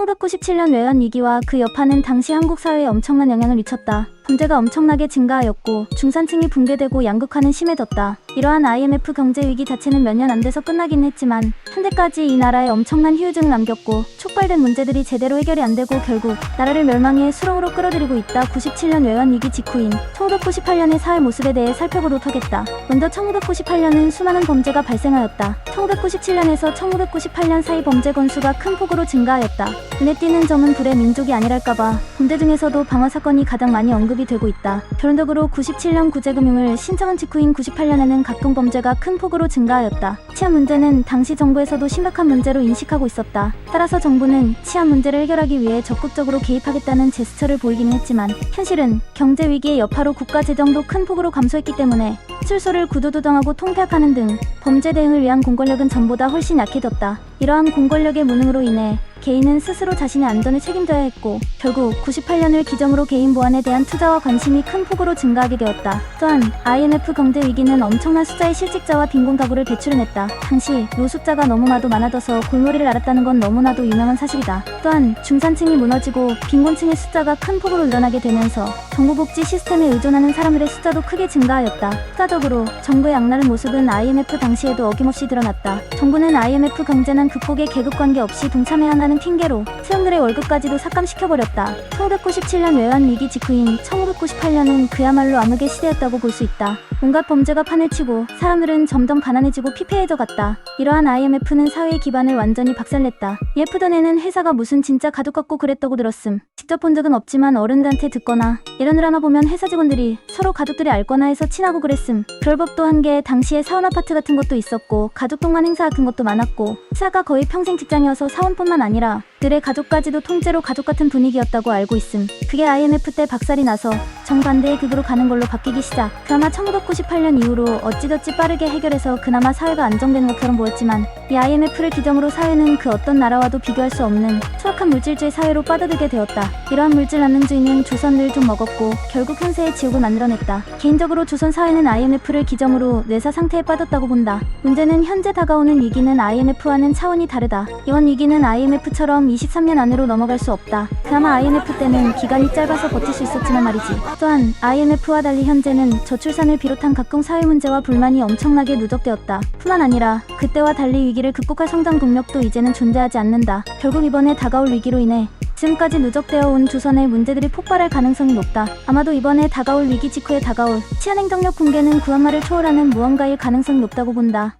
1997년 외환 위기와 그 여파는 당시 한국 사회에 엄청난 영향을 미쳤다. 범죄가 엄청나게 증가하였고 중산층이 붕괴되고 양극화는 심해졌다. 이러한 IMF 경제 위기 자체는 몇 년 안 돼서 끝나긴 했지만 현재까지 이 나라에 엄청난 후유증을 남겼고 촉발된 문제들이 제대로 해결이 안 되고 결국 나라를 멸망의 수렁으로 끌어들이고 있다. 97년 외환 위기 직후인 1998년의 사회 모습에 대해 살펴보도록 하겠다. 먼저 1998년은 수많은 범죄가 발생하였다. 1997년에서 1998년 사이 범죄 건수가 큰 폭으로 증가하였다. 눈에 띄는 점은 불의 민족이 아니랄까봐 범죄 중에서도 방화 사건이 가장 많이 언급이 되고 있다. 결론적으로 97년 구제금융을 신청한 직후인 98년에는 각종 범죄가 큰 폭으로 증가하였다. 치안 문제는 당시 정부에서도 심각한 문제로 인식하고 있었다. 따라서 정부는 치안 문제를 해결하기 위해 적극적으로 개입하겠다는 제스처를 보이기는 했지만 현실은 경제 위기의 여파로 국가 재정도 큰 폭으로 감소했기 때문에 술소를 구두두정하고 통폐합하는 등 범죄 대응을 위한 공권력은 전보다 훨씬 약해졌다. 이러한 공권력의 무능으로 인해 개인은 스스로 자신의 안전을 책임져야 했고 결국 98년을 기점으로 개인 보안에 대한 투자와 관심이 큰 폭으로 증가하게 되었다. 또한 IMF 경제 위기는 엄청난 숫자의 실직자와 빈곤 가구를 배출해냈다. 당시 노숙자가 너무나도 많아져서 골머리를 앓았다는 건 너무나도 유명한 사실이다. 또한 중산층이 무너지고 빈곤층의 숫자가 큰 폭으로 늘어나게 되면서 정부 복지 시스템에 의존하는 사람들의 숫자도 크게 증가하였다. 추가적으로 정부의 악랄한 모습은 IMF 당시에도 어김없이 드러났다. 정부는 IMF 경제난 극복에 계급관계 없이 동참해야 한다는 핑계로 수령들의 월급까지도 삭감시켜버렸다. 1997년 외환 위기 직후인 1998년은 그야말로 암흑의 시대였다고 볼 수 있다. 온갖 범죄가 판을 치고 사람들은 점점 가난해지고 피폐해져 갔다. 이러한 IMF는 사회의 기반을 완전히 박살냈다. 예쁘던 애는 회사가 무슨 진짜 가족 같고 그랬다고 들었음. 직접 본 적은 없지만 어른들한테 듣거나 예언을 하나 보면 회사 직원들이 서로 가족들이 알거나 해서 친하고 그랬음. 그럴 법도 한 게 당시에 사원 아파트 같은 것도 있었고 가족 동반 행사 같은 것도 많았고 회사가 거의 평생 직장이어서 사원뿐만 아니라 들의 가족까지도 통째로 가족 같은 분위기였다고 알고 있음. 그게 IMF 때 박살이 나서 정반대의 극으로 가는 걸로 바뀌기 시작. 그나마 1998년 이후로 어찌저찌 빠르게 해결해서 그나마 사회가 안정되는 것처럼 보였지만 이 IMF를 기점으로 사회는 그 어떤 나라와도 비교할 수 없는 추악한 물질주의 사회로 빠져들게 되었다. 이러한 물질 난능주의는 조선을 좀 먹었고 결국 현세의 지옥을 만들어냈다. 개인적으로 조선 사회는 IMF를 기점으로 뇌사 상태에 빠졌다고 본다. 문제는 현재 다가오는 위기는 IMF와는 차원이 다르다. 이번 위기는 IMF처럼 23년 안으로 넘어갈 수 없다. 그나마 IMF 때는 기간이 짧아서 버틸 수 있었지만 말이지. 또한 IMF와 달리 현재는 저출산을 비롯한 각종 사회 문제와 불만이 엄청나게 누적되었다. 뿐만 아니라 그때와 달리 위기를 극복할 성장 동력도 이제는 존재하지 않는다. 결국 이번에 다가올 위기로 인해 지금까지 누적되어 온 조선의 문제들이 폭발할 가능성이 높다. 아마도 이번에 다가올 위기 직후에 다가올 치안행정력 붕괴는 구한말을 초월하는 무언가일 가능성이 높다고 본다.